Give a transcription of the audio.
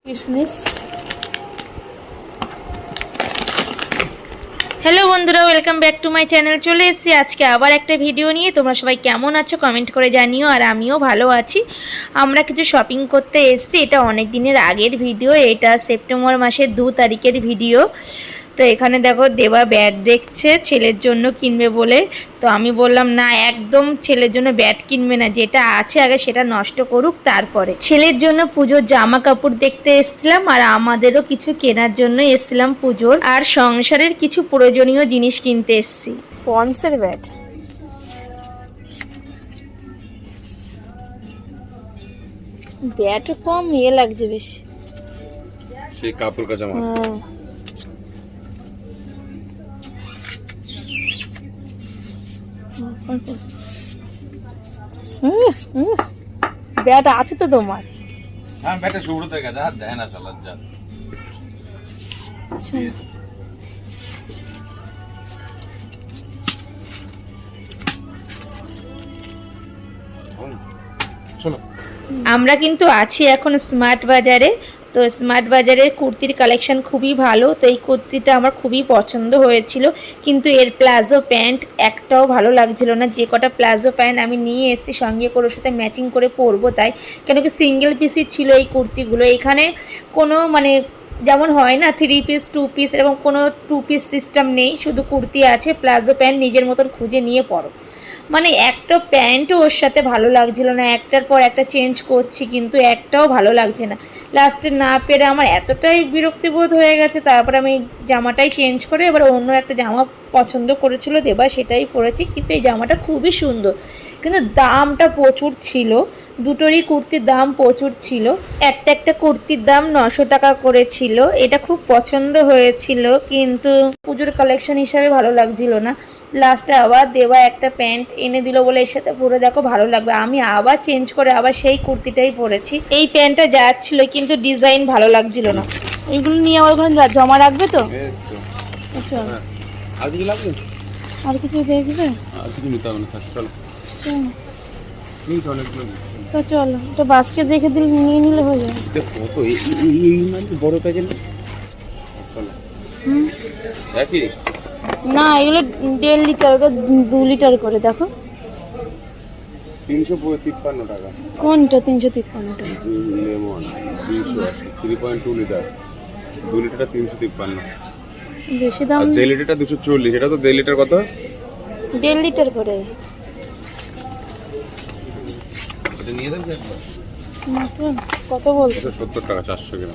কিসমিস। হ্যালো বন্ধুরা, welcome back to my channel. চলে এসেছি আজকে আবার একটা ভিডিও নিয়ে। তোমরা সবাই কেমন আছো কমেন্ট করে জানিও, আর আমিও ভালো আছি। আমরা কিছু শপিং করতে এসেছি। এটা অনেক দিনের আগের ভিডিও, এটা সেপ্টেম্বর মাসের 2 তারিখের ভিডিও। তো এখানে দেখো দেবা ব্যাট দেখছে ছেলের জন্য কিনবে বলে। তো আমি বললাম না, একদম ছেলের জন্য ব্যাট কিনবে না, যেটা আছে আগে সেটা নষ্ট করুক তারপরে। ছেলের জন্য পুজোর জামা কাপড় দেখতে এসছিলাম, আর আমাদেরও কিছু কেনার জন্য এসছিলাম পুজোর, আর সংসারের কিছু প্রয়োজনীয় জিনিস কিনতে এসছি। পন্সের ব্যাট, ব্যাট কম লাগছে বেশি, সেই কাপড় কাচা মাল। ব্যাট আছে তো তোমার? হ্যাঁ, ব্যাটে শুরু থেকে যা দেয় না চালার যা। চলো, আমরা কিন্তু আছি এখন স্মার্ট বাজারে। তো স্মার্ট বাজারের কুর্তির কালেকশন খুবই ভালো। তো এই কুর্তিটা আমার খুবই পছন্দ হয়েছিল, কিন্তু এর প্লাজো প্যান্ট একটাও ভালো লাগছিল না। যে কটা প্লাজো প্যান্ট আমি নিয়ে এসেছি সঙ্গে করে ওর সাথে ম্যাচিং করে পরবো তাই, কেন কি সিঙ্গেল পিসই ছিল এই কুর্তিগুলো। এখানে কোনো যেমন হয় না 3 পিস 2 পিস, এরকম কোনো 2 পিস সিস্টেম নেই, শুধু কুর্তি আছে, প্লাজো প্যান্ট নিজের মতন খুঁজে নিয়ে পরো। একটা প্যান্টও ওর সাথে ভালো লাগছিল না, একটার পর একটা চেঞ্জ করছি কিন্তু একটাও ভালো লাগছে না। লাস্টে না পেরে আমার এতটাই বিরক্তিবোধ হয়ে গেছে, তারপর আমি জামাটাই চেঞ্জ করে এবার অন্য একটা জামা পছন্দ করেছিল দেবা, সেটাই পরেছি। কিন্তু এই জামাটা খুবই সুন্দর, কিন্তু দামটা প্রচুর ছিল। দুটোরই কুর্তির দাম প্রচুর ছিল। একটা কুর্তির দাম 900 টাকা করে ছিল। এটা খুব পছন্দ হয়েছিল, কিন্তু পুজোর কালেকশন হিসাবে ভালো লাগছিল না। লাস্টে আবার দেবা একটা প্যান্ট এনে দিল বলে এর সাথে পরে দেখো ভালো লাগবে, আমি আবার চেঞ্জ করে আবার সেই কুর্তিটাই পরেছি। এই প্যান্টটা যাচ্ছিল কিন্তু ডিজাইন ভালো লাগছিল না। এগুলো নিয়ে আমার ওখানে জমা রাখবে তো? আচ্ছা, আর কিছু লাগবে? আর কিছু দেখবে? আর কিছু নিতে হবে না, চলো। আচ্ছা এই তো অনেকগুলো। তো চলো, একটা বাস্কেট রেখে দিলে নিয়ে নিলে হয়ে যাবে। দেখো তো এই মানে বড় প্যাকেট। চলো, একই না, এগুলো 1.5 লিটার, ওটা 2 লিটার করে। দেখো 353 টাকা। কোনটা 353 টাকা? Lemon 280, 3.2 litre. 2 লিটারটা 353, বেশি দাম। আর 1.5 লিটারটা 240। এটা তো 1.5 লিটার কত? 1.5 লিটার করে। এটা নিয়ে দেন একবার। না তো, কত বলছো? 70 টাকা, 400 গ্রাম।